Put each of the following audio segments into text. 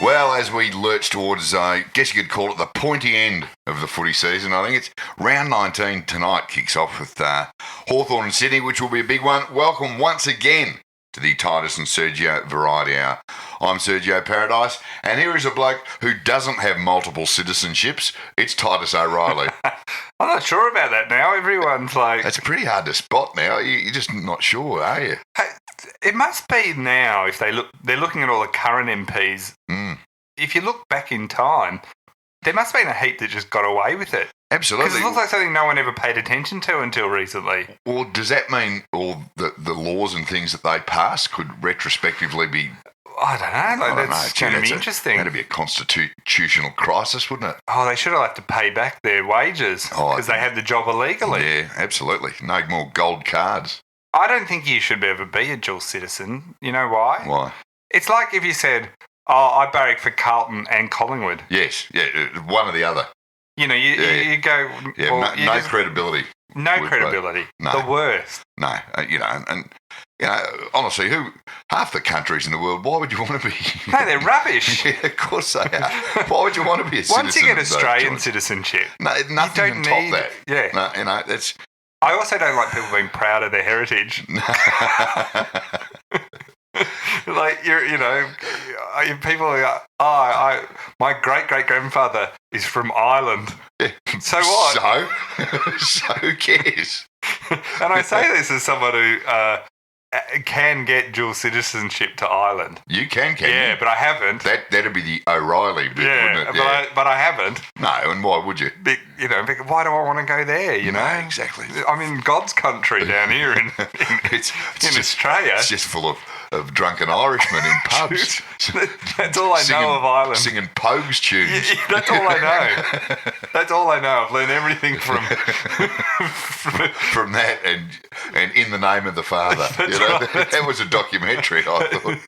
Well, as we lurch towards, I guess you could call it the pointy end of the footy season, I think it's round 19 tonight kicks off with Hawthorn and Sydney, which will be a big one. Welcome once again to the Titus and Sergio Variety Hour. I'm Sergio Paradise, and here is a bloke who doesn't have multiple citizenships. It's Titus O'Reilly. I'm not sure about that now. Everyone's like... That's pretty hard to spot now. You're just not sure, are you? It must be now if they're looking at all the current MPs. If you look back in time, there must have been a heap that just got away with it. Absolutely. Because it looks like something no one ever paid attention to until recently. Well, does that mean all the laws and things that they pass could retrospectively be... I don't know. That's going to be interesting. That'd be a constitutional crisis, wouldn't it? Oh, they should have to pay back their wages because they had the job illegally. Yeah, absolutely. No more gold cards. I don't think you should ever be a dual citizen. You know why? Why? It's like if you said, I barrack for Carlton and Collingwood. Yes, yeah, one or the other. You know, you go... Yeah, well, no credibility. No credibility. No. The worst. No, and honestly, half the countries in the world, why would you want to be... No, they're rubbish. Yeah, of course they are. Why would you want to be a citizen? Once you get Australian citizenship... No, nothing can top that. Yeah. No, that's... I also don't like people being proud of their heritage. Like, people are like, my great-great-grandfather is from Ireland. Yeah. So what? So who cares? And I say this as someone who can get dual citizenship to Ireland. You can Yeah, you? but I haven't. That'd be the O'Reilly bit, wouldn't it? Yeah, but I haven't. No, and why would you? Why do I want to go there, you know? No, exactly. I'm in God's country down here in Australia. It's just full of drunken Irishmen in pubs. That's all I know of Ireland. Singing Pogues tunes. Yeah, that's all I know. That's all I know. I've learned everything from that and In the Name of the Father. Right. That was a documentary, I thought.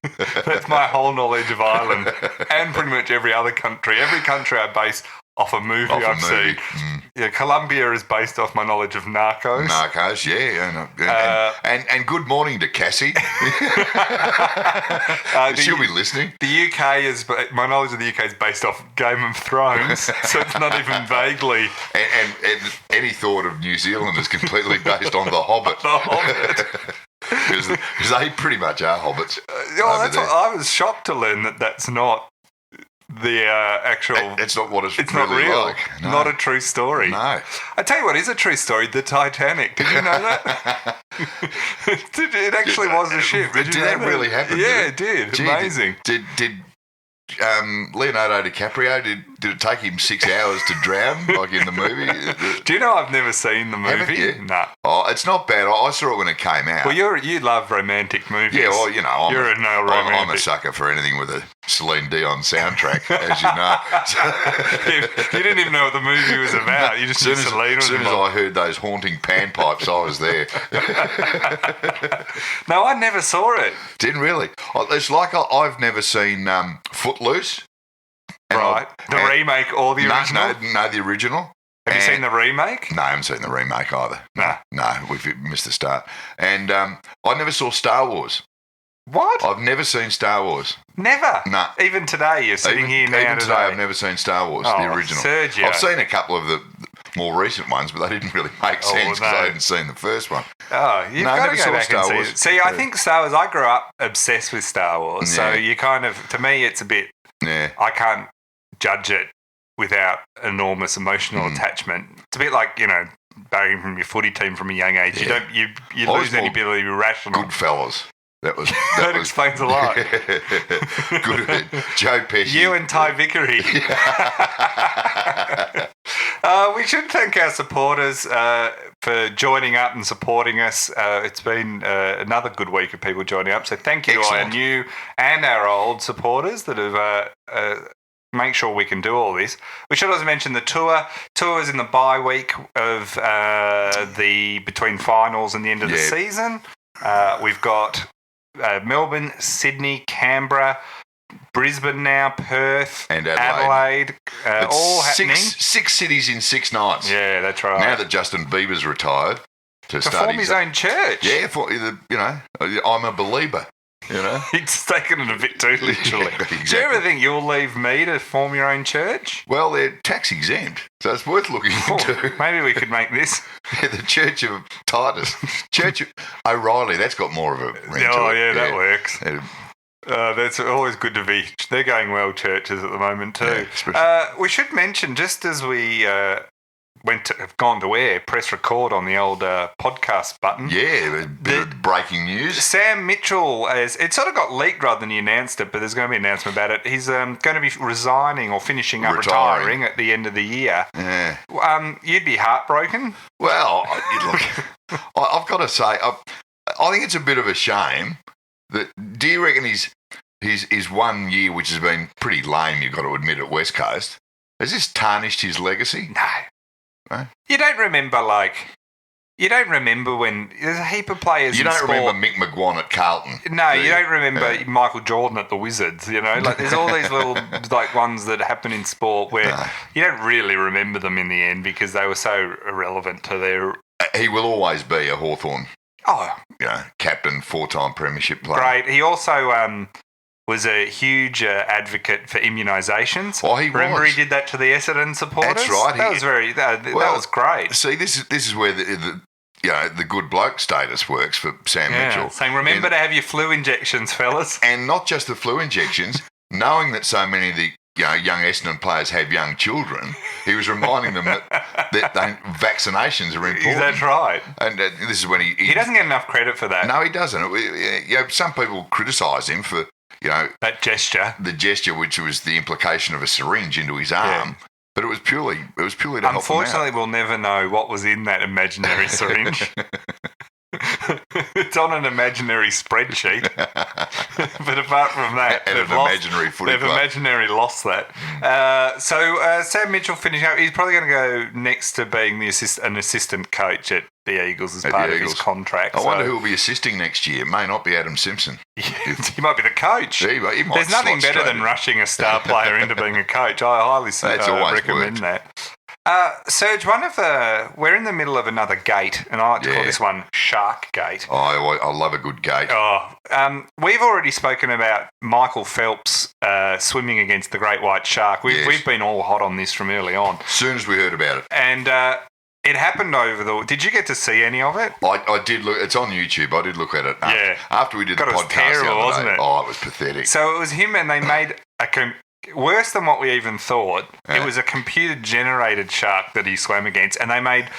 That's my whole knowledge of Ireland and pretty much every other country. Every country I base off a movie I've seen. Yeah, Colombia is based off my knowledge of Narcos. Narcos, yeah. And good morning to Cassie. She'll be listening. The UK my knowledge of the UK is based off Game of Thrones, so it's not even vaguely. And any thought of New Zealand is completely based on The Hobbit. The Hobbit. Because they pretty much are hobbits. I was shocked to learn that's not the actual... It's not what it's really not real. like. No. Not a true story. No. I tell you what is a true story, the Titanic. Did you know that? It actually was a ship. Did that really happen? Yeah, it did. Gee, amazing. Did Leonardo DiCaprio, did it take him 6 hours to drown, like in the movie? Do you know I've never seen the movie? Haven't you? No. Oh, it's not bad. I saw it when it came out. Well, you love romantic movies. Yeah, well, you're a no romantic. I'm a sucker for anything with a Celine Dion soundtrack, as you know. You didn't even know what the movie was about. You just knew Celine was As soon as I heard those haunting panpipes, I was there. No, I never saw it. Didn't really. It's like I've never seen Footloose. Right. The remake or the original? No, the original. Have you seen the remake? No, I haven't seen the remake either. No, we've missed the start. And I never saw Star Wars. What? I've never seen Star Wars. Never? No. Even today, you're sitting here now. Even today, I've never seen Star Wars, the original. Sergio. I've seen a couple of the more recent ones, but they didn't really make sense because I hadn't seen the first one. Oh, you've got to go back and see it. See, I think Star Wars, I grew up obsessed with Star Wars, so you kind of, to me, it's a bit, I can't judge it without enormous emotional attachment. It's a bit like, barring from your footy team from a young age. Yeah. You lose any ability to be rational. Goodfellas. That explains a lot. Good. Joe Pesci. You and Ty Vickery. We should thank our supporters for joining up and supporting us. It's been another good week of people joining up. So thank you to our new and our old supporters that have make sure we can do all this. We should also mention the tour. Tour is in the bye week of the between finals and the end of the season. We've got Melbourne, Sydney, Canberra, Brisbane now, Perth, and Adelaide all happening. Six cities in 6 nights. Yeah, that's right. Now that Justin Bieber's retired to start form his own church. Yeah, I'm a believer. you know. He's taken it a bit too literally. Yeah, exactly. Do you ever think you'll leave me to form your own church? Well, they're tax exempt, so it's worth looking into. Maybe we could make this. Yeah, the Church of Titus. Church of O'Reilly, that's got more of a ring to it. That works. That's always good to be. They're going well, churches at the moment too. Yeah, we should mention, just as we have gone to air, press record on the old podcast button. Yeah, a bit of breaking news. Sam Mitchell, it sort of got leaked rather than he announced it, but there's going to be an announcement about it. He's going to be resigning or finishing up retiring at the end of the year. Yeah. You'd be heartbroken? Well, look, I've got to say, I think it's a bit of a shame that. Do you reckon his 1 year, which has been pretty lame, you've got to admit, at West Coast, has this tarnished his legacy? No. You don't remember when there's a heap of players. You don't remember Mick McGuan at Carlton. No, you don't remember Michael Jordan at the Wizards. You know, like there's all these little like ones that happen in sport where you don't really remember them in the end because they were so irrelevant to their. He will always be a Hawthorn. Oh, captain, 4-time premiership player. Great. He also was a huge advocate for immunisations. Oh, he Remember was. he did that to the Essendon supporters? That's right. That was that was great. See, this is where the good bloke status works for Sam Mitchell. Saying, remember to have your flu injections, fellas. And not just the flu injections, knowing that so many of the young Essendon players have young children, he was reminding them that vaccinations are important. That's right. And this is when he doesn't get enough credit for that. No, he doesn't. Some people criticise him for that gesture. The gesture, which was the implication of a syringe into his arm, but it was purely to help him out. Unfortunately, we'll never know what was in that imaginary syringe. It's on an imaginary spreadsheet. But apart from that, they've imaginary lost that. So Sam Mitchell finishing up. He's probably going to go next to being an assistant coach at the Eagles as part of his contract. I wonder who will be assisting next year. It may not be Adam Simpson. He might be the coach. He might There's nothing better than rushing a star player into being a coach. I highly recommend that. Serge, we're in the middle of another gate, and I like to call this one Shark Gate. Oh, I love a good gate. We've already spoken about Michael Phelps swimming against the great white shark. We've been all hot on this from early on. As soon as we heard about it. And it happened Did you get to see any of it? I did look. It's on YouTube. I did look at it. After we did the podcast. It was terrible, wasn't it? Oh, it was pathetic. So it was him, and they made worse than what we even thought. It was a computer-generated shark that he swam against, and they made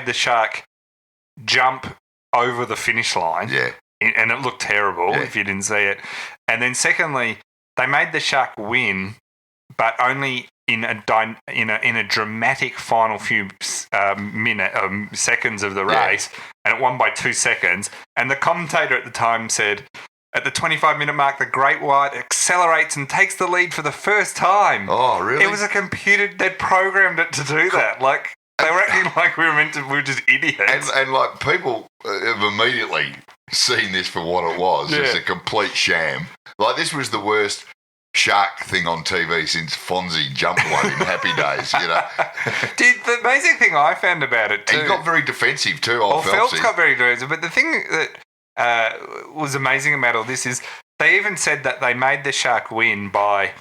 the shark jump over the finish line. Yeah. And it looked terrible if you didn't see it. And then secondly, they made the shark win, but only in a dramatic final few seconds of the race, and it won by 2 seconds. And the commentator at the time said, at the 25-minute mark, the great white accelerates and takes the lead for the first time. Oh, really? It was a computer. They'd programmed it to do that. Like, they were acting like we were just idiots. And like, people have immediately seen this for what it was. It's a complete sham. Like, this was the worst shark thing on TV since Fonzie jumped one in Happy Days, The amazing thing I found about it, too... He got very defensive, too, Phelps got very defensive. But the thing that was amazing about all this is they even said that they made the shark win by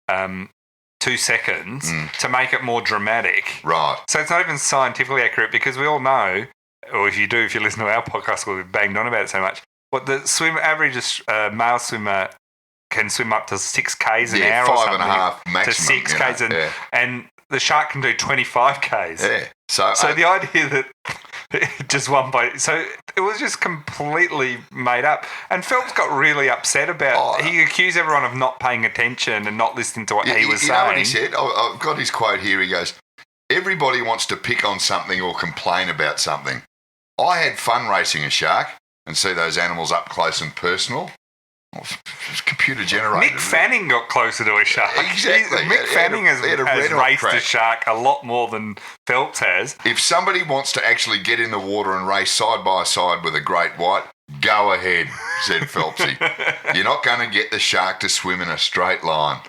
2 seconds to make it more dramatic. Right. So it's not even scientifically accurate because we all know, or if you listen to our podcast, we've banged on about it so much, what the average male swimmer can swim up to 6 Ks an hour or something. 5.5 maximum. To 6 Ks and the shark can do 25 Ks. Yeah. So the idea that it just won by... So it was just completely made up. And Phelps got really upset about... he accused everyone of not paying attention and not listening to what he was saying. You know what he said? I've got his quote here. He goes, everybody wants to pick on something or complain about something. I had fun racing a shark and see those animals up close and personal. It's computer generated. Mick Fanning got closer to a shark. Exactly. Mick Fanning has raced a shark a lot more than Phelps has. If somebody wants to actually get in the water and race side by side with a great white, go ahead, said Phelpsy. You're not going to get the shark to swim in a straight line.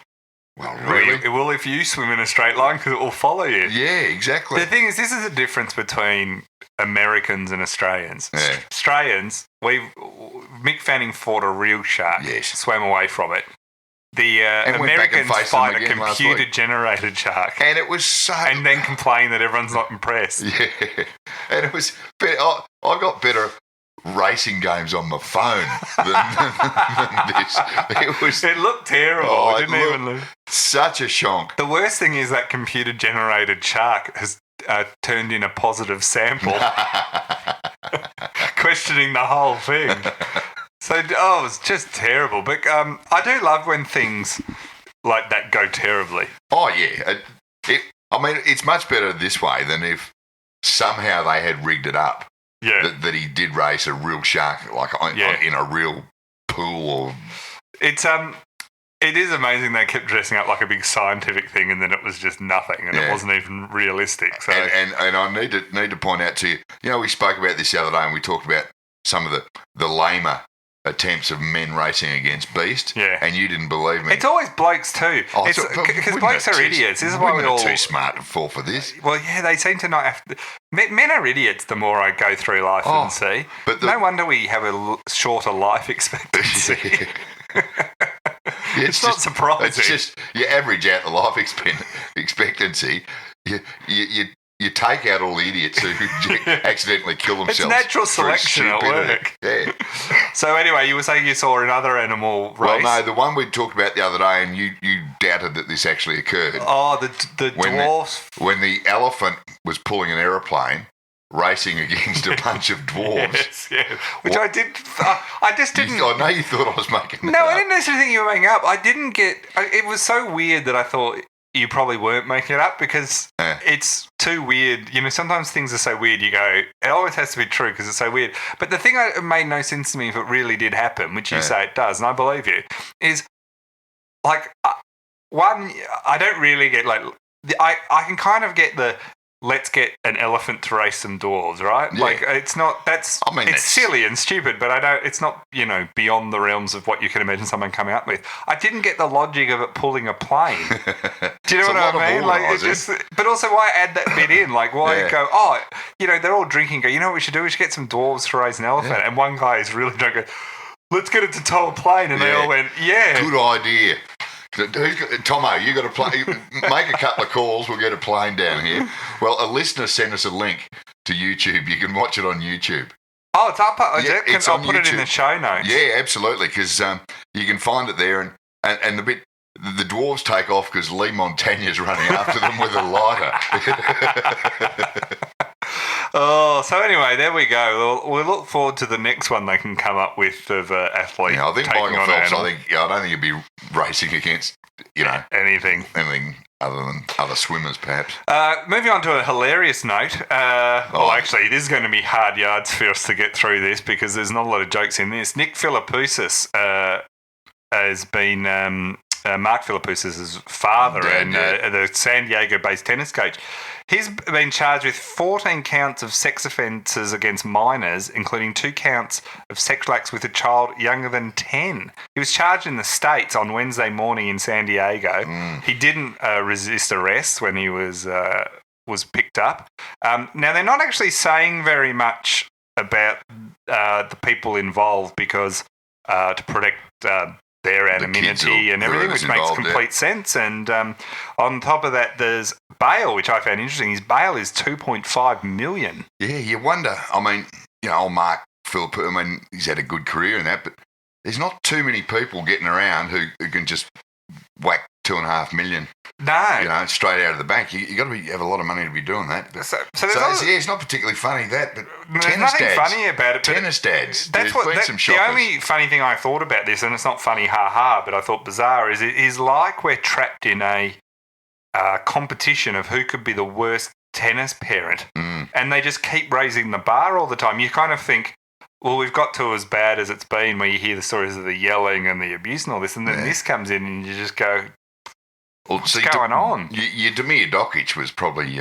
Well, really? Well, if you swim in a straight line, because it will follow you. Yeah, exactly. The thing is, this is the difference between Americans and Australians. Yeah. Australians, Mick Fanning fought a real shark. Yes. Swam away from it. The And went back and Americans faced them fight a again last week. computer-generated shark. And it was so... And then complain that everyone's not impressed. Yeah. And it was... I got better racing games on my phone than this. It looked terrible. Oh, it didn't even look... Such a shonk. The worst thing is that computer-generated shark has turned in a positive sample, questioning the whole thing. So, it was just terrible. But I do love when things like that go terribly. Oh, yeah. It's much better this way than if somehow they had rigged it up. Yeah. That he did race a real shark, in a real pool. Or... It is amazing they kept dressing up like a big scientific thing, and then it was just nothing, and it wasn't even realistic. So, and I need to point out to you, we spoke about this the other day, and we talked about some of the lamer attempts of men racing against beast. Yeah. And you didn't believe me. It's always blokes too. Because blokes are idiots. This is why we're all too smart to fall for this. Well, yeah, they seem to not have to. Men are idiots the more I go through life and see. But no wonder we have a shorter life expectancy. It's not surprising. It's just you average out the life expectancy. You take out all the idiots who accidentally kill themselves. It's natural selection at work. Yeah. So anyway, you were saying you saw another animal race. Well, no, the one we talked about the other day, and you doubted that this actually occurred. Oh, the dwarfs. When the elephant was pulling an aeroplane, racing against a bunch of dwarves. Yes. Which I did. I just didn't. I know you thought I was making that No, up. I didn't necessarily think you were making up. I didn't get. It was so weird that I thought you probably weren't making it up because it's too weird. Sometimes things are so weird you go, it always has to be true because it's so weird. But the thing that made no sense to me if it really did happen, which you say it does, and I believe you, is like, one, I don't really get I can kind of get the let's get an elephant to race some dwarves, right? Yeah. Like it's not, it's silly and stupid, but it's not, beyond the realms of what you can imagine someone coming up with. I didn't get the logic of it pulling a plane. Do you know what I mean? But also why add that bit in? Like why go, they're all drinking, go, you know what we should do? We should get some dwarves to raise an elephant. Yeah. And one guy is really drunk, let's get it to tow a plane. And they all went, yeah. Good idea. Tomo, you got to make a couple of calls. We'll get a plane down here. Well, a listener sent us a link to YouTube. You can watch it on YouTube. Oh, it's up. I'll put it in the show notes. Yeah, absolutely, because you can find it there. And the dwarves take off because Lee Montagna's running after them with a lighter. Oh, so anyway, there we go. We'll look forward to the next one they can come up with of athlete. Yeah, I think Michael Phelps. I don't think he'd be racing against anything other than other swimmers, perhaps. Moving on to a hilarious note. Well, actually, this is going to be hard yards for us to get through this because there's not a lot of jokes in this. Nick Philippoussis has been Mark Philippoussis' father and the San Diego-based tennis coach. He's been charged with 14 counts of sex offences against minors, including 2 counts of sexual acts with a child younger than 10. He was charged in the States on Wednesday morning in San Diego. He didn't resist arrest when he was picked up. Now, they're not actually saying very much about the people involved because to protect their anonymity and everything, which makes complete sense. And on top of that, there's bail, which I found interesting. His bail is $2.5 million. Yeah, you wonder. I mean, old Mark Phillip, he's had a good career in that, but there's not too many people getting around who can just whack $2.5 million. No, straight out of the bank. You got to have a lot of money to be doing that. But, it's not particularly funny but there's nothing funny about it. Tennis dads. That's the only funny thing I thought about this, and it's not funny, but I thought bizarre, is it is like we're trapped in a competition of who could be the worst tennis parent, and they just keep raising the bar all the time. You kind of think, well, we've got to as bad as it's been, where you hear the stories of the yelling and the abuse and all this, and then this comes in and you just go, what's going on? Damir Dokic was probably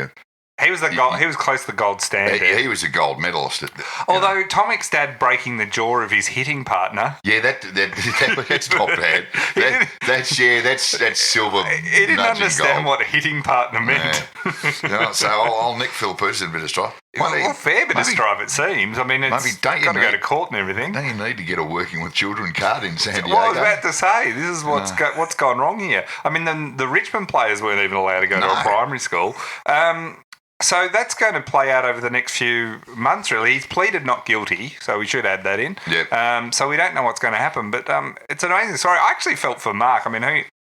He was He was close to the gold standard. He was a gold medalist. Although Tomic's dad breaking the jaw of his hitting partner. Yeah, that's not bad. That's silver. He didn't understand gold. what a hitting partner meant. Yeah. So I'll nick Phil Pearson a bit of strife. Well, a fair bit of strife, it seems. I mean, it's got to go to court and everything. Don't you need to get a working with children card in San Diego? Well, I was about to say, this is what's gone wrong here. I mean, the Richmond players weren't even allowed to go to a primary school. So that's going to play out over the next few months, really. He's pleaded not guilty, so we should add that in. Yep. So we don't know what's going to happen, but it's an amazing story. I actually felt for Mark. I mean,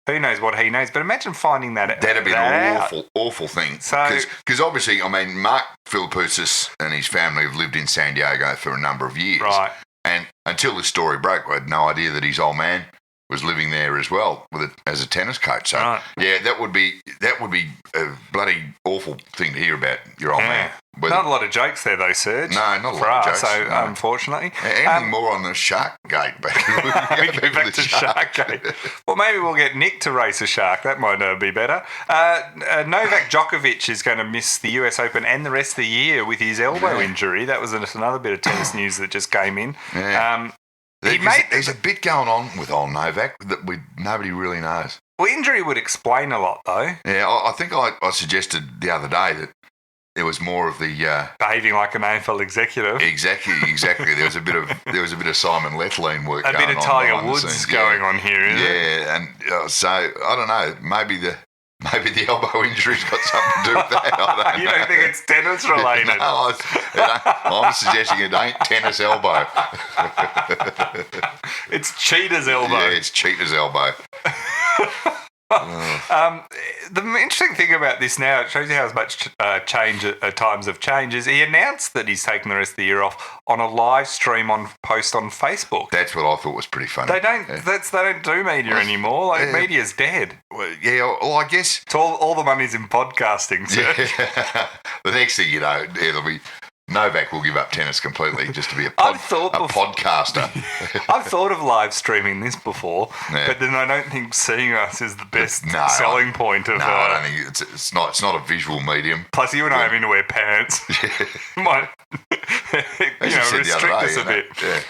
who knows what he knows, but imagine finding that That'd be an awful, awful thing. Because obviously, I mean, Mark Philippoussis and his family have lived in San Diego for a number of years. Right. And until this story broke, I had no idea that his old man was living there as well as a tennis coach. So, yeah, that would be a bloody awful thing to hear about your old man. Not a lot of jokes there, though, Serge. No, not a lot of jokes. So, unfortunately. Anything more on the Sharkgate? We go back to Sharkgate. Well, maybe we'll get Nick to race a shark. That might be better. Novak Djokovic is going to miss the US Open and the rest of the year with his elbow injury. That was another bit of tennis news that just came in. Yeah. There's a bit going on with old Novak that nobody really knows. Well, injury would explain a lot, though. Yeah, I think I suggested the other day that there was more of the behaving like an AFL executive. Exactly. There was a bit of Simon Lethlean work. A going bit of Tiger Woods going on here, isn't it? Yeah, and so I don't know. Maybe the elbow injury's got something to do with that. You don't think it's tennis related? No, I'm suggesting it ain't tennis elbow. It's cheater's elbow. Yeah, it's cheater's elbow. The interesting thing about this now, it shows you how much change at times of change, is he announced that he's taking the rest of the year off on a live stream post on Facebook. That's what I thought was pretty funny. They don't do media anymore. Media's dead. Well, yeah, well, I guess it's all the money's in podcasting. So. Yeah. The next thing you know, it'll be Novak will give up tennis completely just to be a podcaster. I've thought of live streaming this before, but then I don't think seeing us is the best selling point of. No, I don't think it's not a visual medium. Plus, you and I having to wear pants might restrict us a bit. Yeah.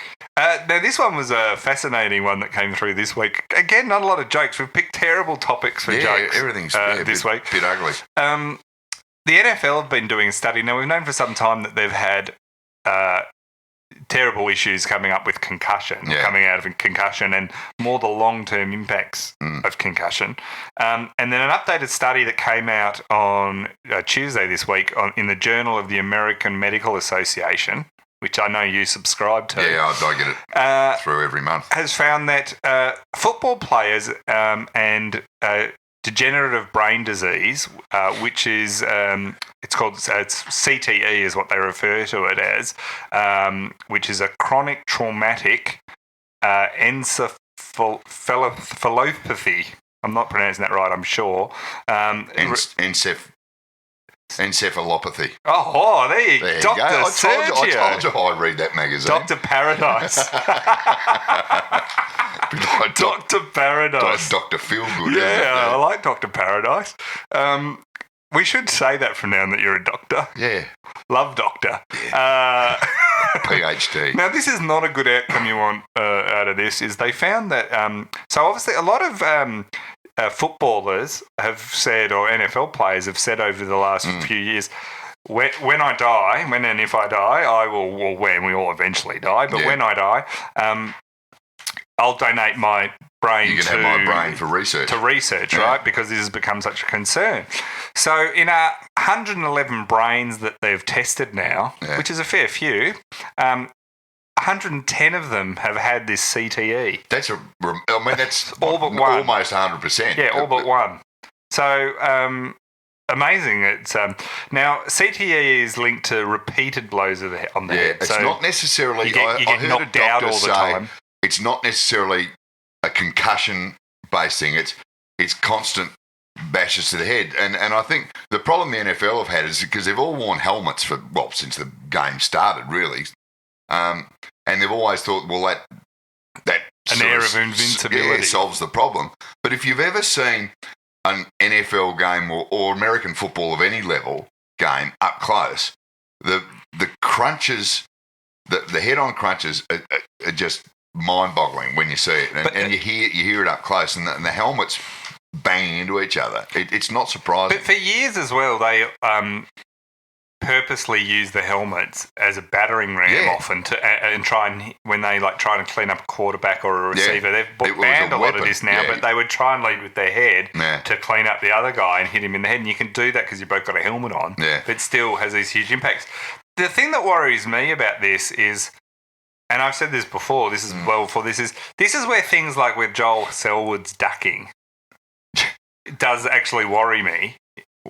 Now, this one was a fascinating one that came through this week. Again, not a lot of jokes. We've picked terrible topics for jokes. Everything's this week. Bit ugly. The NFL have been doing a study. Now, we've known for some time that they've had terrible issues coming up with concussion, coming out of concussion, and more the long-term impacts of concussion. And then an updated study that came out on Tuesday this week in the Journal of the American Medical Association, which I know you subscribe to. Yeah, I get it through every month. Has found that football players and degenerative brain disease, which is it's CTE is what they refer to it as, which is a chronic traumatic encephalopathy. I'm not pronouncing that right, I'm sure. Encephalopathy. Oh, there you go. Dr. Sergio. I told you I read that magazine. Dr. Paradise. Dr. Paradise. Dr. Feelgood. Yeah, I like Dr. Paradise. We should say that from now on, that you're a doctor. Yeah. Love doctor. Yeah. PhD. Now, this is not a good outcome you want out of this, is they found that, so obviously a lot of footballers have said, or NFL players have said over the last few years, when I die, when and if I die, I will, well, when we all eventually die, but when I die, I'll donate my brain you can have my brain for research. To research, right? Because this has become such a concern. So in 111 brains that they've tested now, which is a fair few, 110 of them have had this CTE. That's all but one. Almost 100%. Yeah, all but one. So amazing. It's now CTE is linked to repeated blows on the head. It's not necessarily. You get knocked out all the time. It's not necessarily a concussion-based thing. It's constant bashes to the head. And I think the problem the NFL have had is because they've all worn helmets since the game started, really. And they've always thought, well, that an air of invincibility solves the problem. But if you've ever seen an NFL game or American football of any level, game up close, the crunches, the head-on crunches are just mind-boggling when you see it, and you hear it up close, and the helmets banging into each other. It's not surprising. But for years as well, they purposely use the helmets as a battering ram often and when they trying to clean up a quarterback or a receiver. They've banned a lot of this now, but they would try and lead with their head to clean up the other guy and hit him in the head. And you can do that because you've both got a helmet on, but it still has these huge impacts. The thing that worries me about this is, and I've said this before, this is where things like with Joel Selwood's ducking does actually worry me.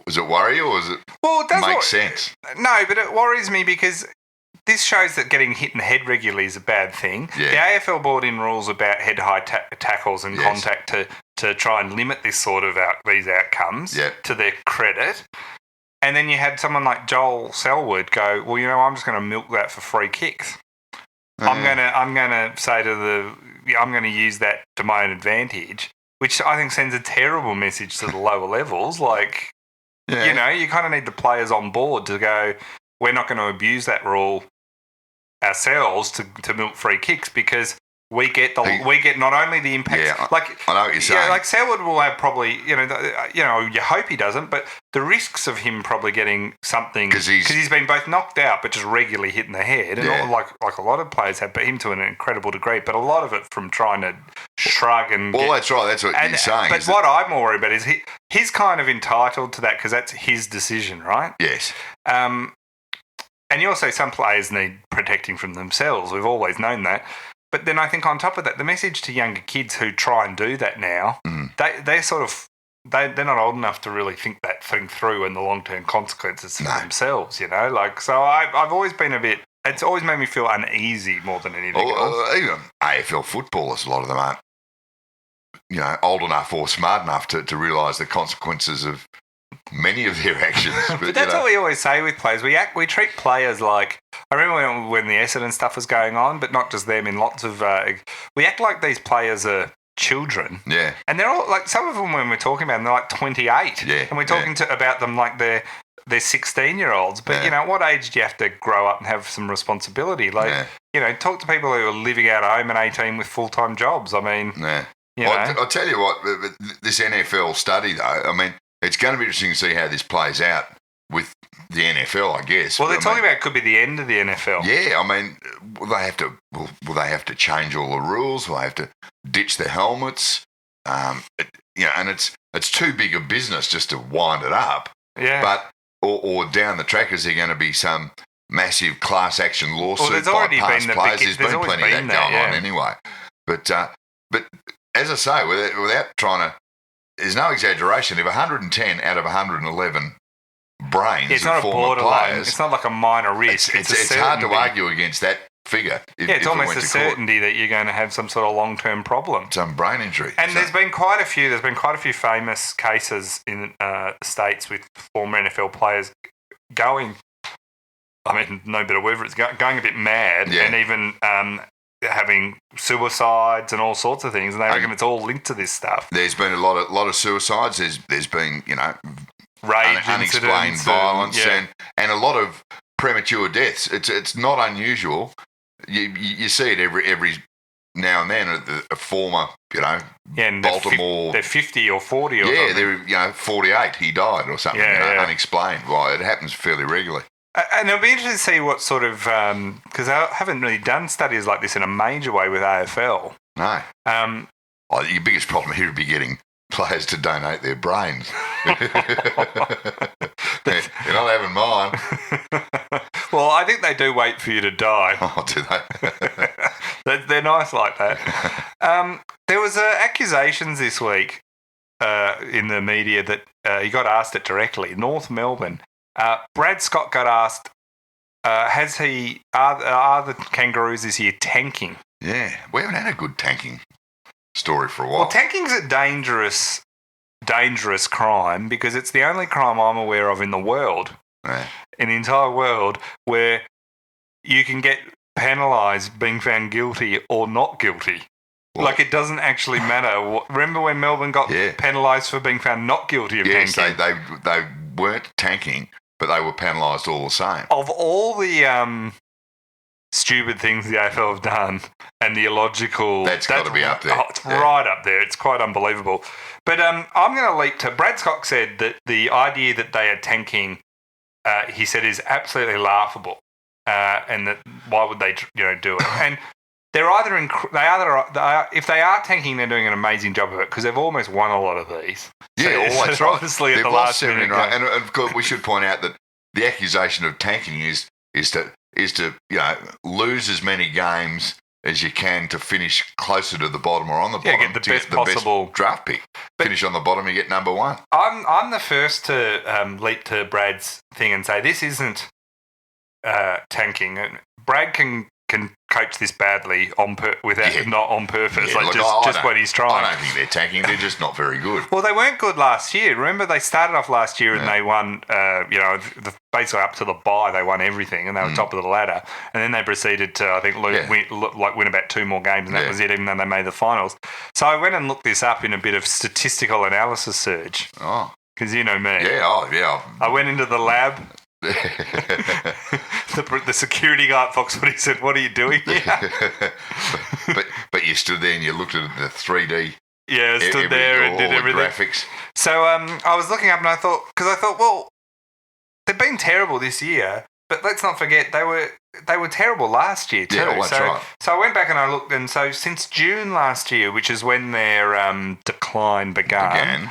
Does it worry you, or does it make sense? No, but it worries me because this shows that getting hit in the head regularly is a bad thing. Yeah. The AFL brought in rules about head-high tackles and contact to try and limit this sort of these outcomes to their credit. And then you had someone like Joel Selwood go, well, I'm just going to milk that for free kicks. I'm going to say I'm going to use that to my own advantage, which I think sends a terrible message to the lower levels. You kind of need the players on board to go, we're not going to abuse that rule ourselves to milk free kicks because we get not only the impacts. I know what you're saying. Selwood will have probably, you hope he doesn't, but the risks of him probably getting something because he's been both knocked out but just regularly hit in the head, and like a lot of players have, but him to an incredible degree. But a lot of it from trying to shrug and that's right. That's what you're saying. But what I'm more worried about is he's kind of entitled to that because that's his decision, right? Yes. And you also, some players need protecting from themselves. We've always known that. But then I think on top of that, the message to younger kids who try and do that now, they're not old enough to really think that thing through and the long-term consequences for themselves, So I've always been it's always made me feel uneasy more than anything else. Even AFL footballers, a lot of them aren't, old enough or smart enough to realise the consequences of many of their actions. But that's what we always say with players. We treat players like, I remember when the Essendon stuff was going on, but not just them, in lots of, we act like these players are children. Yeah. And they're all, some of them when we're talking about them, they're like 28. Yeah. And we're talking about them like they're 16-year-olds. But, at what age do you have to grow up and have some responsibility? Talk to people who are living out at home at 18 with full-time jobs. I mean, I'll tell you what, this NFL study, though, it's going to be interesting to see how this plays out with the NFL, I guess. Well, they're talking about it could be the end of the NFL. Yeah, will they have to change all the rules? Will they have to ditch the helmets? And it's too big a business just to wind it up. Yeah. But or down the track, is there going to be some massive class action lawsuit by past players? There's been plenty of that going on anyway. But as I say, without trying to. There's no exaggeration. If 110 out of 111 brains it's not of former players, it's not like a minor risk. It's hard to argue against that figure. It's almost a certainty that you're going to have some sort of long-term problem, some brain injury. And there's been quite a few famous cases in the States with former NFL players going. No better word for it, it's going a bit mad, and even having suicides and all sorts of things, and they reckon it's all linked to this stuff. There's been a lot of suicides. There's been rage, unexplained violence, and a lot of premature deaths. It's not unusual. You see it every now and then. A former Baltimore, they're 50 or 40 or something. They're 48. He died or something. Unexplained. Well, it happens fairly regularly. And it'll be interesting to see what sort of because I haven't really done studies like this in a major way with AFL. No. Your biggest problem here would be getting players to donate their brains. You're not having mine. Well, I think they do wait for you to die. Oh, do they? They're nice like that. There was accusations this week in the media that he got asked it directly. North Melbourne. Brad Scott got asked, are the Kangaroos this year tanking? Yeah, we haven't had a good tanking story for a while. Well, tanking's a dangerous crime because it's the only crime I'm aware of in the world, in the entire world, where you can get penalised being found guilty or not guilty. Well, it doesn't actually matter. Remember when Melbourne got penalised for being found not guilty of tanking? Yes, they weren't tanking. but they were penalised all the same. Of all the stupid things the AFL have done and the illogical... That's got to be up there. Oh, it's right up there. It's quite unbelievable. But I'm going to leap to... Brad Scott said that the idea that they are tanking, he said, is absolutely laughable. And that why would they do it? And they're either... if they are tanking, they're doing an amazing job of it because they've almost won a lot of these. Yeah, so that's they're right. obviously They've at the lost last 7 minute. right. And of course, we should point out that the accusation of tanking is to lose as many games as you can to finish closer to the bottom or on the bottom. Get the best possible draft pick. Finish on the bottom, you get number one. I'm the first to leap to Brad's thing and say this isn't tanking. Brad can coach this badly not on purpose, just when he's trying. I don't think they're tanking. They're just not very good. Well, they weren't good last year. Remember, they started off last year and they won. Basically up to the bye, they won everything and they were top of the ladder. And then they proceeded to, I think, win about 2 more games, and that was it. Even though they made the finals. So I went and looked this up in a bit of statistical analysis search. Oh, because you know me. Yeah. Oh, yeah. I went into the lab. The security guy at Fox Footy said, "What are you doing here?" but you stood there and you looked at the 3D. Yeah, I stood there and did everything. Graphics. So I was looking up and I thought, well, they've been terrible this year, but let's not forget they were terrible last year too. Yeah, that's right. So I went back and I looked, and so since June last year, which is when their decline began,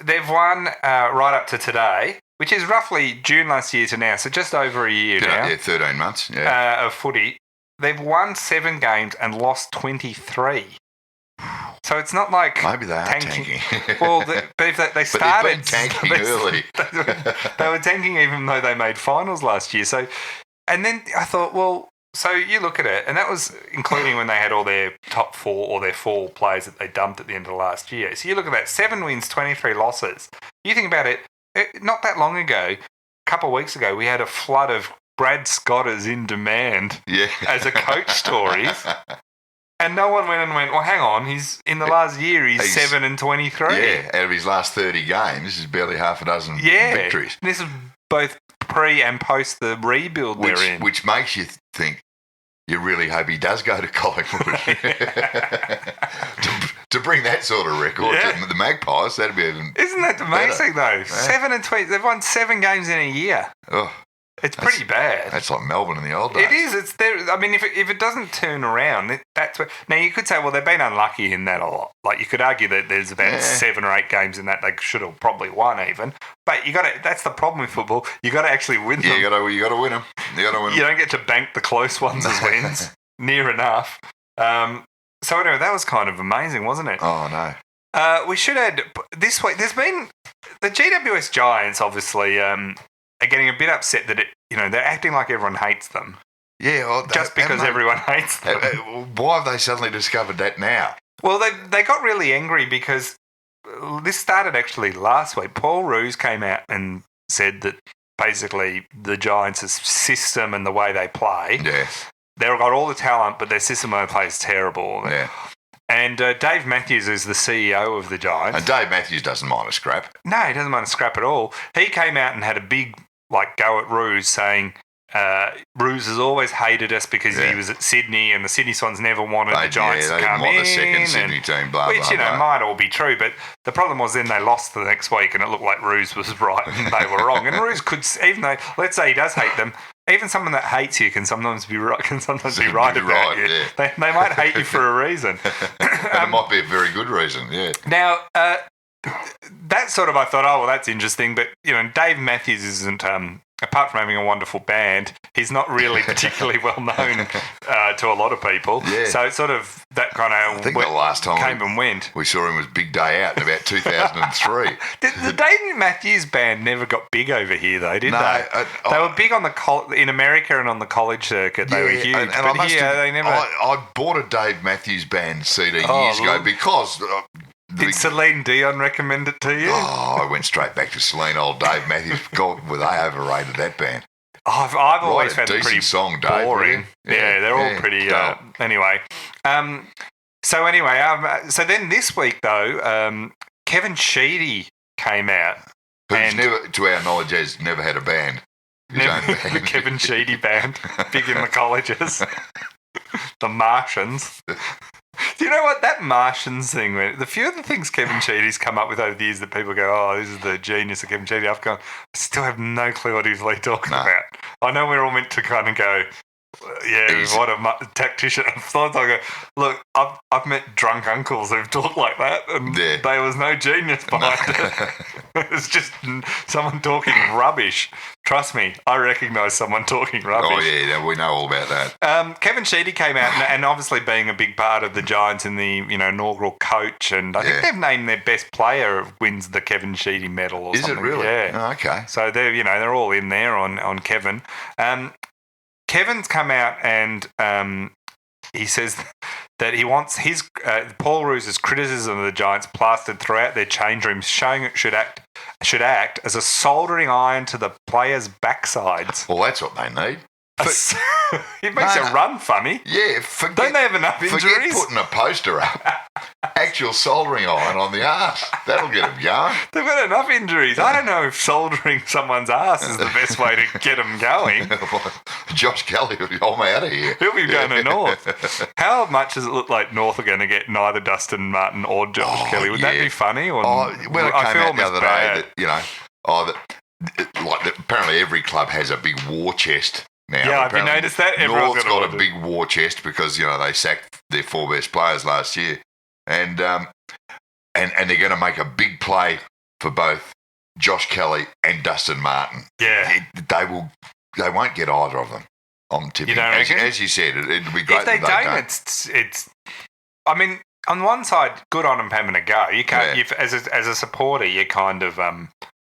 they've won right up to today. Which is roughly June last year to now, so just over a year now. Yeah, 13 months of footy. They've won 7 games and lost 23. So it's not like maybe they are tanking. Well, but if they started... But they've been tanking early. They were tanking even though they made finals last year. So, and then I thought, well, so you look at it, and that was including when they had all their top 4 or their 4 players that they dumped at the end of last year. So you look at that, 7 wins, 23 losses. You think about it, not that long ago, a couple of weeks ago, we had a flood of Brad Scotters in demand as a coach stories. And no one went, well, hang on, he's in the last year, he's 7 and 23. Yeah, out of his last 30 games, this is barely half a dozen victories. This is both pre and post the rebuild they're in. Which makes you think, you really hope he does go to Collingwood. to bring that sort of record to the Magpies, that'd be even Isn't that amazing, though? Yeah. 7 and 20. They've won 7 games in a year. Oh, it's pretty bad. That's like Melbourne in the old days. It is. It's there. I mean, if it doesn't turn around, that's what. Now you could say, well, they've been unlucky in that a lot. Like you could argue that there's about 7 or 8 games in that they should have probably won even. But you got to. That's the problem with football. You got to actually win them. You got to win them. You don't get to bank the close ones as wins. Near enough. So anyway, that was kind of amazing, wasn't it? Oh no. We should add this week. There's been the GWS Giants. Obviously, are getting a bit upset that they're acting like everyone hates them. Yeah, well, just because everyone hates them. Why have they suddenly discovered that now? Well, they got really angry because this started actually last week. Paul Roos came out and said that basically the Giants' system and the way they play. Yeah. They've got all the talent, but their system of play is terrible. Yeah. And Dave Matthews is the CEO of the Giants. And Dave Matthews doesn't mind a scrap. No, he doesn't mind a scrap at all. He came out and had a big go at Roos, saying Roos has always hated us because he was at Sydney and the Sydney Swans never wanted the Giants to come in. The second Sydney team, which might all be true, but the problem was then they lost the next week and it looked like Roos was right and they were wrong. And Roos could, even though, let's say he does hate them, even someone that hates you can sometimes be right. About you. Yeah. They might hate you for a reason. And it might be a very good reason. Yeah. Now that sort of I thought, oh well, that's interesting. But Dave Matthews isn't. Apart from having a wonderful band, he's not really particularly well known to a lot of people. Yeah. So it's sort of that kind of. I think the last time came and went. We saw him was Big Day Out in about 2003. The Dave Matthews band never got big over here, though, did they? They were big on in America and on the college circuit. They were huge. And but here, they never. I bought a Dave Matthews Band CD years ago because. Did Celine Dion recommend it to you? Oh, I went straight back to Celine. Old Dave Matthews. God, were they overrated, that band? I've always found them pretty song, Dave, boring. Yeah, they're all pretty. Anyway, so then this week though, Kevin Sheedy came out Who's never, to our knowledge, has never had a band. The Kevin Sheedy band, big in the colleges. The Martians. Do you know what that Martians thing went? The few of the things Kevin Sheedy's come up with over the years that people go, oh, this is the genius of Kevin Sheedy. I've gone, I still have no clue what he's really talking about. I know we're all meant to kind of go, what a tactician. Sometimes I go, look, I've met drunk uncles who've talked like that, and there was no genius behind it. It's just someone talking rubbish. Trust me, I recognise someone talking rubbish. Oh, yeah, we know all about that. Kevin Sheedy came out, and obviously being a big part of the Giants in the inaugural coach, and I think they've named their best player wins the Kevin Sheedy medal or something. Is it really? Yeah. Oh, okay. So they're all in there on Kevin. Kevin's come out and he says that he wants his Paul Roos's criticism of the Giants plastered throughout their change rooms, showing it should act as a soldering iron to the players' backsides. Well, that's what they need. It makes it run funny. Yeah, don't they have enough injuries? Forget putting a poster up. Actual soldering iron on the arse. That'll get them going. They've got enough injuries. I don't know if soldering someone's arse is the best way to get them going. Josh Kelly will be out of here. He'll be going to North. How much does it look like North are going to get neither Dustin Martin or Josh Kelly? Would that be funny? Or when it came out the other day that, apparently every club has a big war chest. Now, yeah, have you noticed that? North's got a big war chest because they sacked their 4 best players last year, and they're going to make a big play for both Josh Kelly and Dustin Martin. Yeah, they won't get either of them. I'm tipping. You don't reckon? As you said, it'd be great. If they don't, it's. I mean, on one side, good on them having a go. You can't. Yeah. As a supporter, you kind of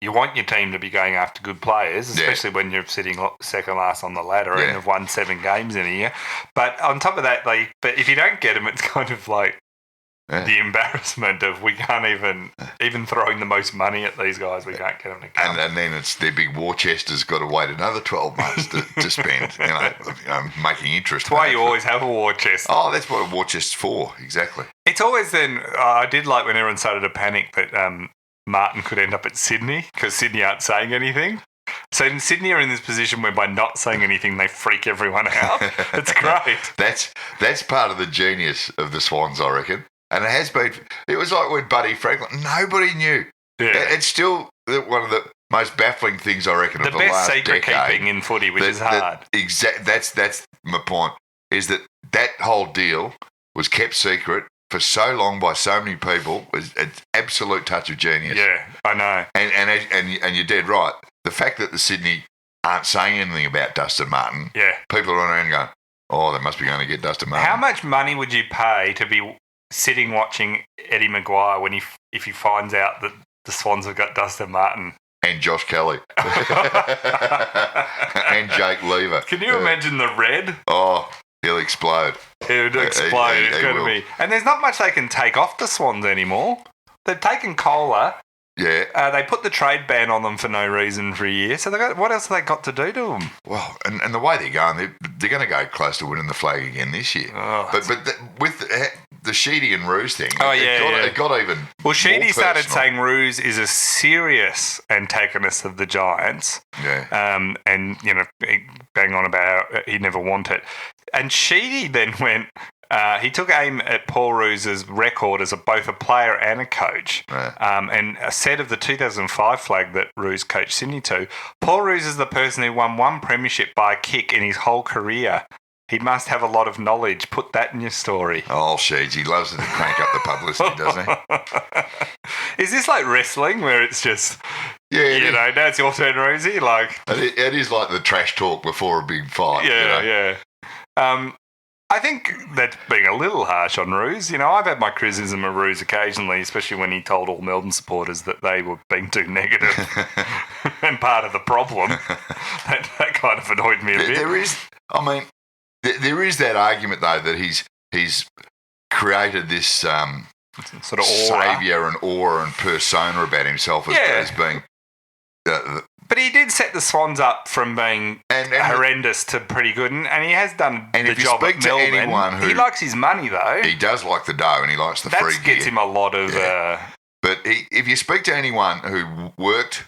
you want your team to be going after good players, especially when you're sitting second last on the ladder and have won 7 games in a year. But on top of that, but if you don't get them, it's kind of like the embarrassment of we can't even throwing the most money at these guys, we can't get them to come. And then it's their big war chest has got to wait another 12 months to spend, making interest. That's why you always have a war chest. Oh, that's what a war chest's for, exactly. It's always then, I did like when everyone started to panic that Martin could end up at Sydney because Sydney aren't saying anything. So in Sydney are in this position where by not saying anything, they freak everyone out. It's great. That's part of the genius of the Swans, I reckon. And it has been. It was like with Buddy Franklin. Nobody knew. Yeah. It's still one of the most baffling things, I reckon, of the last decade. The best secret keeping in footy, which is hard. That's my point, is that whole deal was kept secret for so long by so many people. It's an absolute touch of genius. Yeah, I know. And you're dead right. The fact that the Sydney aren't saying anything about Dustin Martin, people are around going, oh, they must be going to get Dustin Martin. How much money would you pay to be sitting watching Eddie Maguire if he finds out that the Swans have got Dustin Martin? And Josh Kelly. And Jake Lever. Can you imagine the red? Oh, he'll explode. It would explode. It's going to be. And there's not much they can take off the Swans anymore. They've taken Kohler. Yeah. They put the trade ban on them for no reason for a year. So what else have they got to do to them? Well, and the way they're going, they're going to go close to winning the flag again this year. Oh, but with the Sheedy and Roos thing, it got even Well, Sheedy more started personal. saying Roos is a serious antagonist of the Giants. Yeah. And, bang on about how he'd never want it. And Sheedy then went... he took aim at Paul Roos's record as both a player and a coach, and said of the 2005 flag that Roos coached Sydney to, Paul Roos is the person who won 1 premiership by a kick in his whole career. He must have a lot of knowledge. Put that in your story. Oh, Sheeds, he loves it to crank up the publicity, doesn't he? Is this like wrestling where it's just, now it's your turn, Rosie? It is like the trash talk before a big fight. Yeah. I think that's being a little harsh on Roos. I've had my criticism of Roos occasionally, especially when he told all Melbourne supporters that they were being too negative and part of the problem. That kind of annoyed me a bit. There is that argument, though, that he's created this sort of saviour and aura and persona about himself as being... But he did set the Swans up from being horrendous to pretty good, and he has done the job at Melbourne. He likes his money, though. He does like the dough, and he likes the free gear. That gets him a lot of... But if you speak to anyone who worked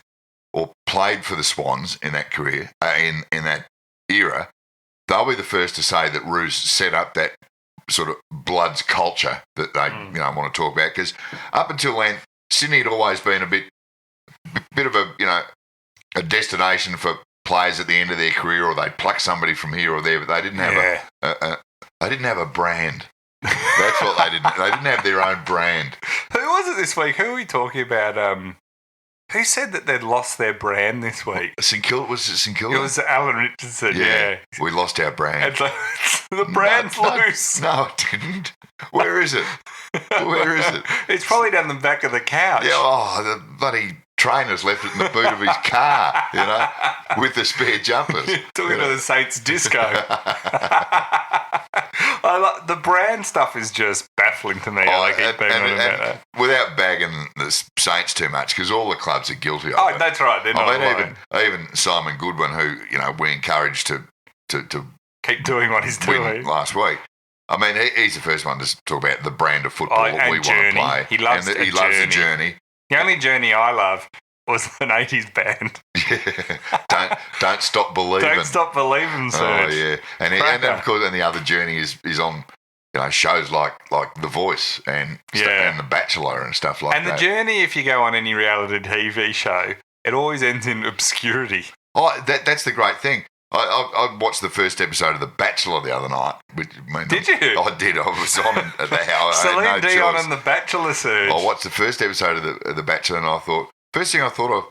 or played for the Swans in that career, in that era, they'll be the first to say that Roos set up that sort of Bloods culture that they want to talk about. Because up until then, Sydney had always been a bit of a destination for players at the end of their career, or they'd pluck somebody from here or there, but they didn't have a brand. That's what they didn't. They didn't have their own brand. Who was it this week? Who are we talking about? Who said that they'd lost their brand this week? St Kilda? Was it St Kilda? It was Alan Richardson, yeah. We lost our brand. The brand's loose. No, it didn't. Where is it? Where is it? It's probably down the back of the couch. Yeah, the bloody trainer's left it in the boot of his car, with the spare jumpers. Took it to the Saints disco. The brand stuff is just baffling to me. I keep being on about that. Without bagging the Saints too much, because all the clubs are guilty of it. Oh, that's right. They're not alone. Even Simon Goodwin, who we encouraged to keep doing what he's doing last week. I mean, he's the first one to talk about the brand of football that we want to play. He loves the journey. The only journey I love was an 80s band. Yeah. Don't stop believing. Don't stop believing, Serge. Oh, yeah. And of course, the other journey is on shows like The Voice and The Bachelor and stuff like that. And the journey, if you go on any reality TV show, it always ends in obscurity. Oh, that's the great thing. I watched the first episode of The Bachelor the other night. Did you? I did. I was on at the house. Celine Dion and The Bachelor, Serge. I watched the first episode of The Bachelor and first thing I thought of,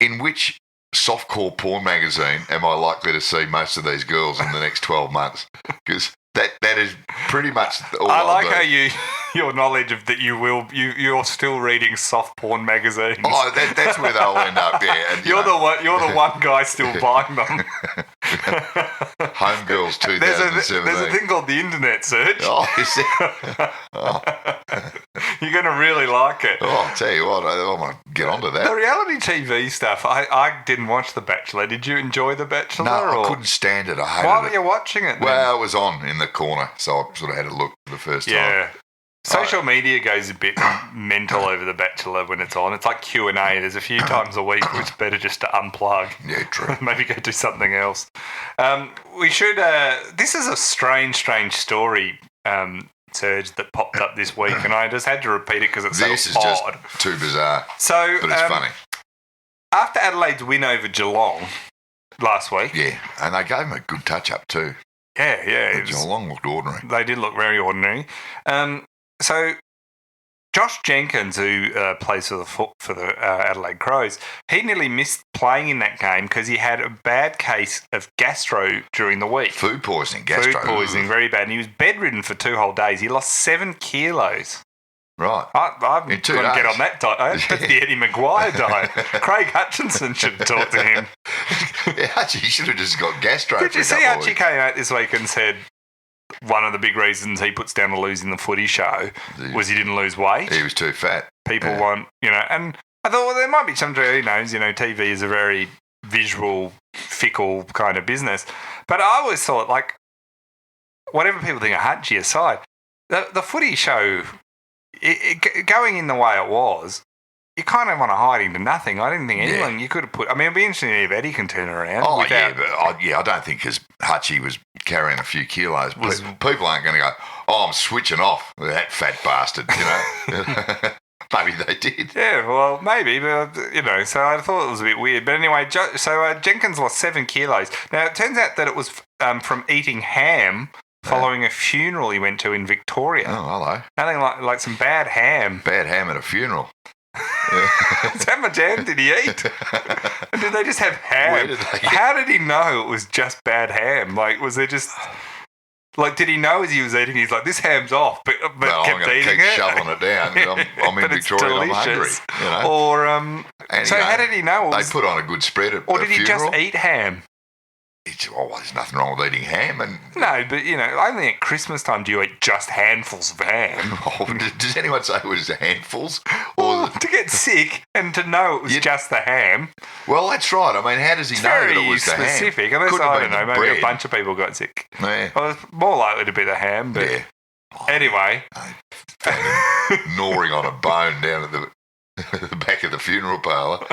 in which softcore porn magazine am I likely to see most of these girls in the next 12 months? Because that is pretty much all I like how your knowledge of that you're still reading soft porn magazines. Oh, that's where they'll end up. Yeah, and, you're the one guy still buying them. Homegirls 2017. There's a thing called the internet, Serge. Oh, you see? You're going to really like it. Oh, I'll tell you what, I want to get onto that. The reality TV stuff, I didn't watch The Bachelor. Did you enjoy The Bachelor? No, I couldn't stand it. I hated it. Why were you watching it then? Well, it was on in the corner, so I sort of had a look for the first time. Yeah. Social media goes a bit mental over The Bachelor when it's on. It's like Q&A. There's a few times a week where it's better just to unplug. Yeah, true. Maybe go do something else. We should... this is a strange story, Serge, that popped up this week, and I just had to repeat it because it's this so is odd. Just too bizarre, but it's funny. After Adelaide's win over Geelong last week... Yeah, and they gave him a good touch-up too. Yeah. Geelong looked ordinary. They did look very ordinary. So Josh Jenkins, who plays for the Adelaide Crows, he nearly missed playing in that game because he had a bad case of gastro during the week. Food poisoning, very bad. And he was bedridden for 2 whole days. He lost 7 kilos. Right. I've got to get on that diet. That's the Eddie Maguire diet. Craig Hutchinson should have talked to him. Yeah, Hutchie should have just got gastro. Did you see Hutchie came out this week and said one of the big reasons he puts down to losing the footy show was he didn't lose weight? He was too fat. People want, and I thought, well, there might be some, TV is a very visual, fickle kind of business. But I always thought, like, whatever people think of Hutchie aside, the footy show, going in the way it was, you kind of want to hide into nothing. I didn't think anyone you could have put. I mean, it'd be interesting if Eddie can turn around. Oh, yeah, but I don't think because Hutchie was carrying a few kilos. People aren't going to go, I'm switching off with that fat bastard, Maybe they did. Yeah, well, maybe, but, so I thought it was a bit weird. But anyway, Jenkins lost 7 kilos. Now, it turns out that it was from eating ham following a funeral he went to in Victoria. Oh, hello. Nothing like some bad ham. Bad ham at a funeral. How much ham did he eat? Did they just have ham? How did he know it was just bad ham? Like, was there just... Like, did he know as he was eating, he's like, this ham's off, but kept eating it? Shoveling it down. I'm in Victoria and I'm hungry. Or, how did he know? They put on a good spread at Or did he just eat ham? There's nothing wrong with eating ham. No, but, only at Christmas time do you eat just handfuls of ham. Does anyone say it was handfuls? Well, to get sick and to know it was just the ham. Well, that's right. I mean, how does he know that it was the ham? Very specific. Unless, I don't know, maybe a bunch of people got sick. Yeah. Well, it's more likely to be the ham, but anyway. Gnawing on a bone down at the back of the funeral parlour.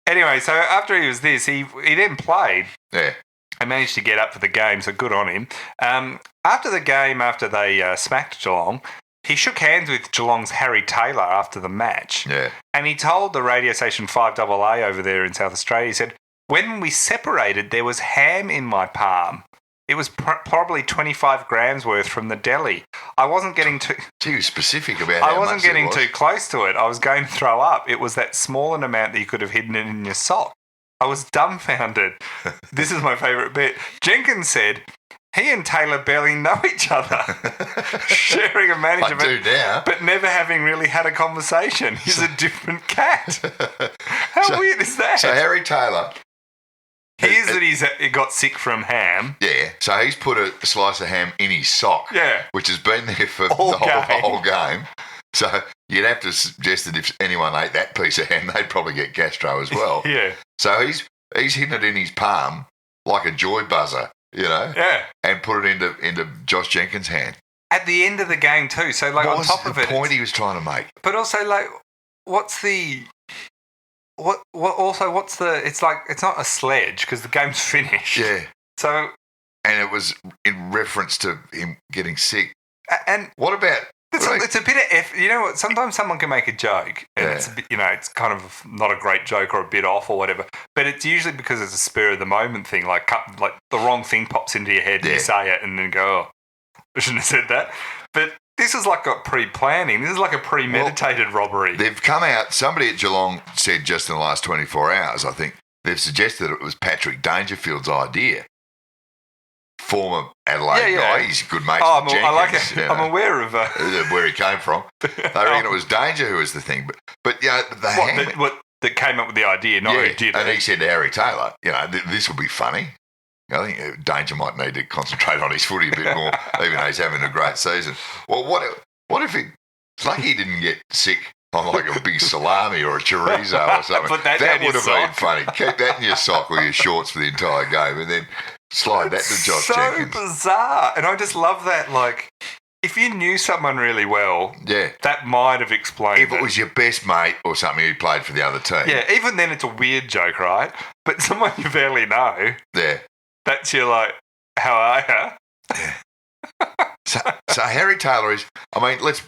Anyway, so after he was this, he then played. Yeah. And managed to get up for the game, so good on him. After the game, after they smacked Geelong, he shook hands with Geelong's Harry Taylor after the match. Yeah. And he told the radio station 5AA over there in South Australia, he said, when we separated, there was ham in my palm. It was probably 25 grams worth from the deli. I wasn't getting too... Too specific about I wasn't getting too close to it. I was going to throw up. It was that small an amount that you could have hidden it in your sock. I was dumbfounded. This is my favourite bit. Jenkins said he and Taylor barely know each other, sharing a management, I do now. but never having really had a conversation. He's a different cat. How weird is that? So Harry Taylor... Here's that he got sick from ham. Yeah, so he's put a slice of ham in his sock, which has been there for the whole game. So you'd have to suggest that if anyone ate that piece of ham, they'd probably get gastro as well. Yeah. So he's hidden it in his palm like a joy buzzer, and put it into Josh Jenkins' hand. At the end of the game too. So like what on top was of the point he was trying to make? But also like, what's the? What what's the? It's like it's not a sledge because the game's finished. Yeah. So. And it was in reference to him getting sick. And what about? It's a bit of effort. You know what? Sometimes someone can make a joke, and it's a bit, it's kind of not a great joke or a bit off or whatever. But it's usually because it's a spur of the moment thing, like the wrong thing pops into your head, and you say it, and then go, "Oh, I shouldn't have said that." But this is like a pre-planning. This is like a premeditated robbery. They've come out. Somebody at Geelong said just in the last 24 hours, I think they've suggested it was Patrick Dangerfield's idea. Former Adelaide guy, he's a good mate. Oh, I like it. I'm aware of where he came from. They reckon it was Danger who was the thing, but that came up with the idea, not who did it. And he said to Harry Taylor, this will be funny. I think Danger might need to concentrate on his footy a bit more, even though he's having a great season. Well, what if it's lucky he didn't get sick on like a big salami or a chorizo or something? That would have been funny. Keep that in your sock or your shorts for the entire game, and then slide that to Josh Jenkins. So bizarre. And I just love that, like, if you knew someone really well, that might have explained If it was your best mate or something who played for the other team. Yeah, even then it's a weird joke, right? But someone you barely know. Yeah. That's your, like, how are you? Yeah. So Harry Taylor is, I mean, let's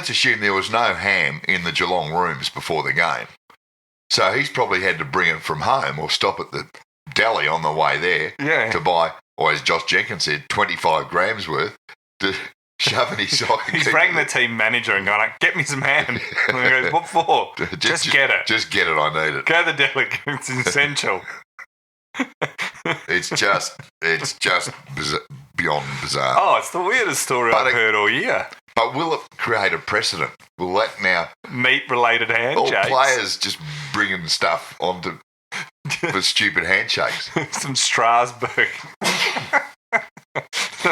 assume there was no ham in the Geelong rooms before the game. So he's probably had to bring it from home or stop at the deli on the way there to buy, or as Josh Jenkins said, 25 grams worth to shove in his sock. He's rang the team manager and gone, like, get me some ham. And he goes, what for? Just get it. Just get it, I need it. Go to the deli, it's essential. It's just beyond bizarre. Oh, it's the weirdest story I've heard all year. But will it create a precedent? Will that now... Meat-related handshakes? All players just bringing stuff onto... for stupid handshakes. Some Strasbourg.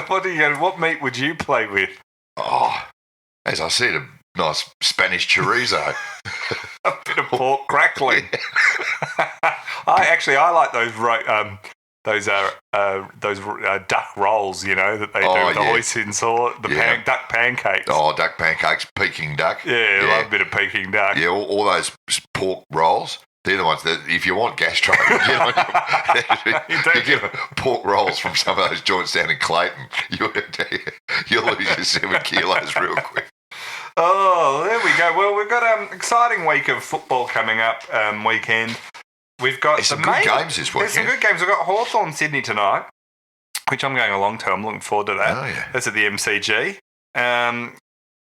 What meat would you play with? Oh, as I said, a nice Spanish chorizo. A bit of pork crackling. I like those duck rolls, that they do with the hoisin sauce, duck pancakes. Oh, duck pancakes, Peking duck. Yeah, I love a bit of Peking duck. Yeah, all those pork rolls. They're the ones that, if you want gastro, you get pork rolls from some of those joints down in Clayton. You'll lose your 7 kilos real quick. Oh, there we go. Well, we've got an exciting week of football coming up weekend. We've got some good games this weekend. There's some good games. We've got Hawthorn Sydney tonight, which I'm going along to. I'm looking forward to that. Oh, yeah. That's at the MCG.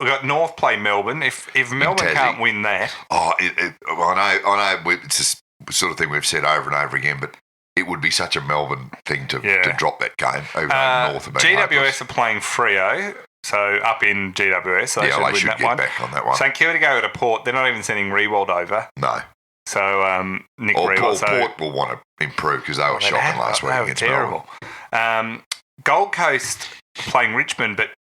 We've got North play Melbourne. If Melbourne can't win that... Oh, I know it's the sort of thing we've said over and over again, but it would be such a Melbourne thing to drop that game, even though North have been GWS hopeless. are playing Freo, so up in GWS. So they should get back on that one. St Kilda go to Port. They're not even sending Riewoldt over. No. So Nick Riewoldt... Port will want to improve because they were shocking last week against terrible. Gold Coast playing Richmond, but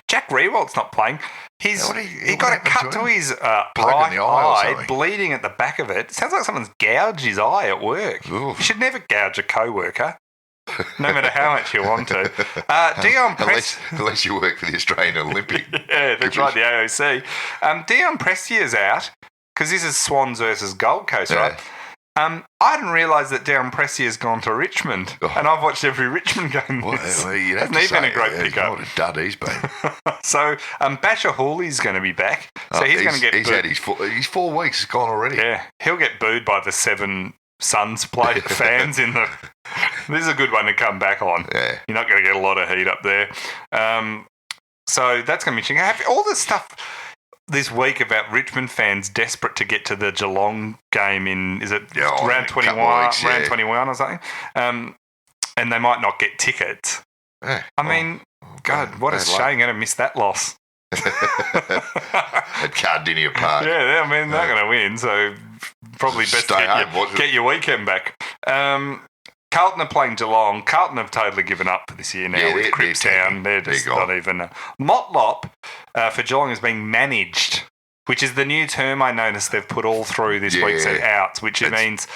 Jack Riewoldt's not playing. He got a cut to his right eye, bleeding at the back of it. Sounds like someone's gouged his eye at work. Oof. You should never gouge a co-worker, no matter how much you want to. Dion unless you work for the Australian Olympic. Yeah, that's right, the AOC. Dion Prestier's out. because this is Swans versus Gold Coast, right? I didn't realise that Darren Pressey has gone to Richmond, and I've watched every Richmond game. Hasn't he been a great pickup? What a dud he's been. So Basher Hooley's going to be back. So he's going to get. He's had his 4 weeks gone already. Yeah, he'll get booed by the 7 Suns play fans in the. This is a good one to come back on. Yeah, you're not going to get a lot of heat up there. So that's going to be interesting. All this stuff this week about Richmond fans desperate to get to the Geelong game in, is it round 21, round 21 or something? And they might not get tickets. Yeah. I mean, God, what a shame. Going to miss that loss. At Cardinia Park. Yeah, I mean, they're not going to win, so probably best get your weekend back. Carlton are playing Geelong. Carlton have totally given up for this year now with Cripstown. They're just not even... Motlop for Geelong is being managed, which is the new term I noticed they've put all through this week's outs, which means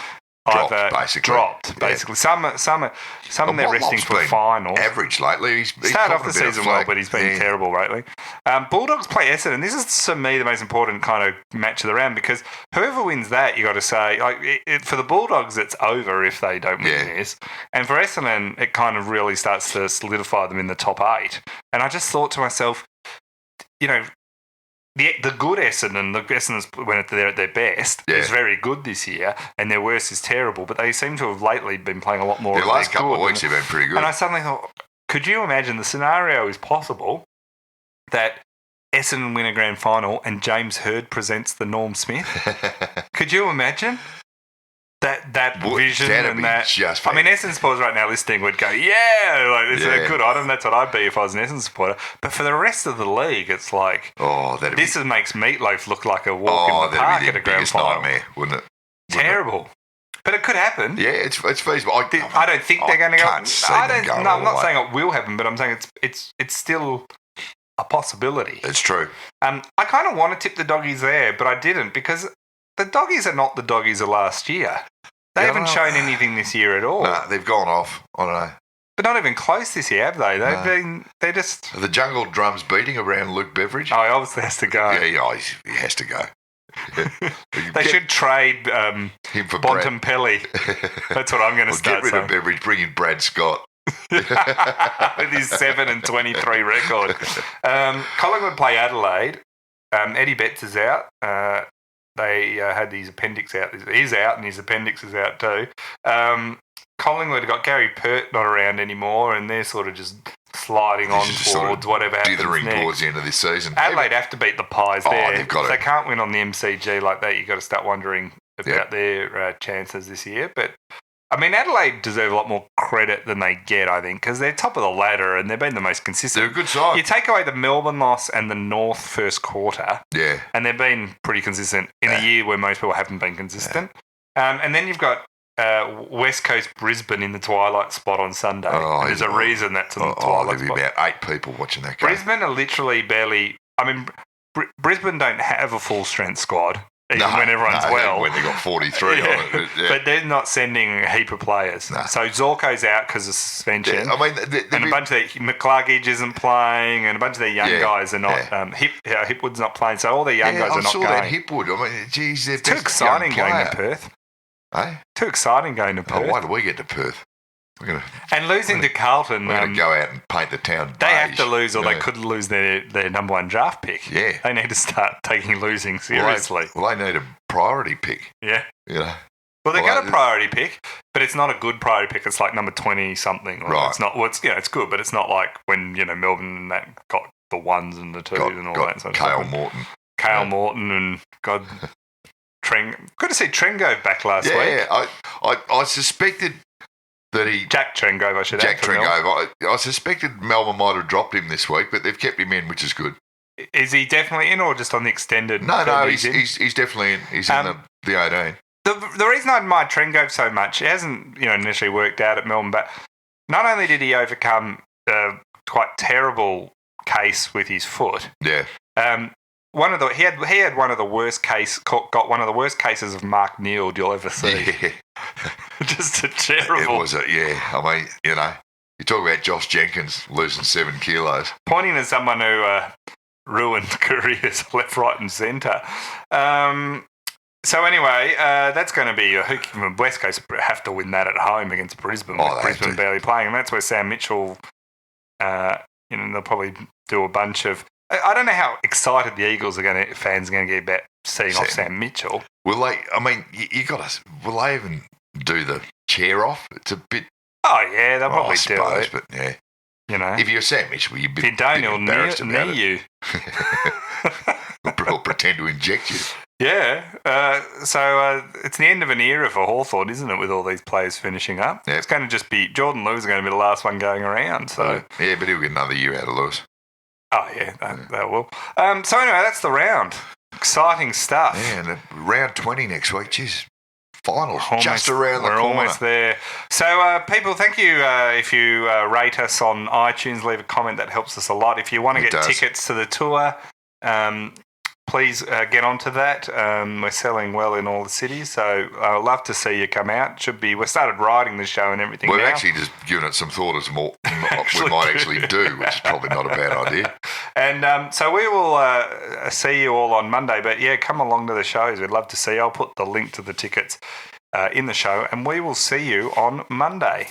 dropped, basically. Some they're resting for the final. Average lately. He's started off the season well, but he's been terrible lately. Bulldogs play Essendon. This is, to me, the most important kind of match of the round because whoever wins that, you got to say, for the Bulldogs, it's over if they don't win this. And for Essendon, it kind of really starts to solidify them in the top 8. And I just thought to myself, the good Essendon, the Essendon when they're at their best, is very good this year, and their worst is terrible. But they seem to have lately been playing a lot more. The last couple of weeks have been pretty good. And I suddenly thought, could you imagine the scenario is possible that Essendon win a grand final and James Hird presents the Norm Smith? Could you imagine? That vision and that. I mean, Essendon supporters right now listening would go, it's a good item. That's what I'd be if I was an Essendon supporter. But for the rest of the league, it's like, makes Meatloaf look like a walk in the park at a grand final. Nightmare, wouldn't it? Terrible. But it could happen. Yeah, it's feasible. I don't think they're going to go. I'm not saying it will happen, but I'm saying it's still a possibility. It's true. I kind of want to tip the Doggies there, but I didn't because the Doggies are not the Doggies of last year. They haven't shown anything this year at all. No, they've gone off. I don't know. But not even close this year, have they? They're just... Are the Jungle Drums beating around Luke Beveridge? Oh, he obviously has to go. Yeah, he has to go. They should trade him for Bontempelli. That's what I'm going to start get rid of Beveridge, bring in Brad Scott. With his 7-23 record. Collingwood play Adelaide. Eddie Betts is out. They had his appendix out. He's out and his appendix is out too. Collingwood have got Gary Pert not around anymore and they're sort of just sliding on towards whatever happens dithering next. Towards the end of this season. Adelaide have to beat the Pies there. They've got if they can't win on the MCG like that, you've got to start wondering about their chances this year. But I mean, Adelaide deserve a lot more credit than they get, I think, because they're top of the ladder and they've been the most consistent. They're a good side. You take away the Melbourne loss and the North first quarter, and they've been pretty consistent in a year where most people haven't been consistent. And then you've got West Coast Brisbane in the twilight spot on Sunday. There's a reason that's in the twilight spot. There'll be about 8 people watching that game. Brisbane are literally barely... I mean, Brisbane don't have a full-strength squad. Even when everyone's well. When they got 43 on it. But they're not sending a heap of players. So Zorko's out because of suspension. Yeah, I mean, and a bunch of McCluggage isn't playing, and a bunch of their young guys are not. Hipwood's not playing, so all their young guys are not going. I saw that Hipwood. I mean, geez, they're too exciting going to Perth. Too exciting going to Perth. Why do we get to Perth? And losing to Carlton. We're going to go out and paint the town. They have to lose, or they could lose their number 1 draft pick. Yeah. They need to start taking losing seriously. Well, they need a priority pick. Yeah. Well, they got a priority pick, but it's not a good priority pick. It's like number 20 something. Right. It's not. Well, it's good, but it's not like when Melbourne and that got the 1s and the 2s and all that sort of stuff. Kale Morton and God. Good to see Trengove back last week. Yeah, I suspected that Jack Trengove, I should add. Jack Trengove. I suspected Melbourne might have dropped him this week, but they've kept him in, which is good. Is he definitely in or just on the extended? No, he's definitely in. He's in the 18. The reason I admire Trengove so much, it hasn't initially worked out at Melbourne, but not only did he overcome a quite terrible case with his foot. Yeah. He had one of the worst cases of Mark Neal you'll ever see. Yeah. Just a terrible. It was I mean, you talk about Josh Jenkins losing 7 kilos. Pointing to someone who ruined careers left, right, and centre. So anyway, that's going to be West Coast have to win that at home against Brisbane. With Brisbane barely playing, and that's where Sam Mitchell. They'll probably do a bunch of. I don't know how excited the Eagles fans are going to get about seeing off Sam Mitchell. Will they? I mean, you got to. Will they even do the chair off? It's a bit. Oh yeah, they'll probably do it. But yeah, if you're Sam Mitchell, you'd be embarrassed about it. You. Or pretend to inject you. Yeah. So it's the end of an era for Hawthorn, isn't it, with all these players finishing up? Yeah. It's going to just be Jordan Lewis is going to be the last one going around. So yeah, but he'll get another year out of Lewis. Oh, yeah, that will. So anyway, that's the round. Exciting stuff. Yeah, and round 20 next week. Jeez, finals just around the corner. We're almost there. So, people, thank you if you rate us on iTunes. Leave a comment. That helps us a lot. If you want to get tickets to the tour, please get onto that. We're selling well in all the cities, so I'd love to see you come out. We started writing the show and everything. We've actually just given it some thought as more we might actually do, which is probably not a bad idea. And so we will see you all on Monday. But yeah, come along to the shows. We'd love to see you. I'll put the link to the tickets in the show, and we will see you on Monday.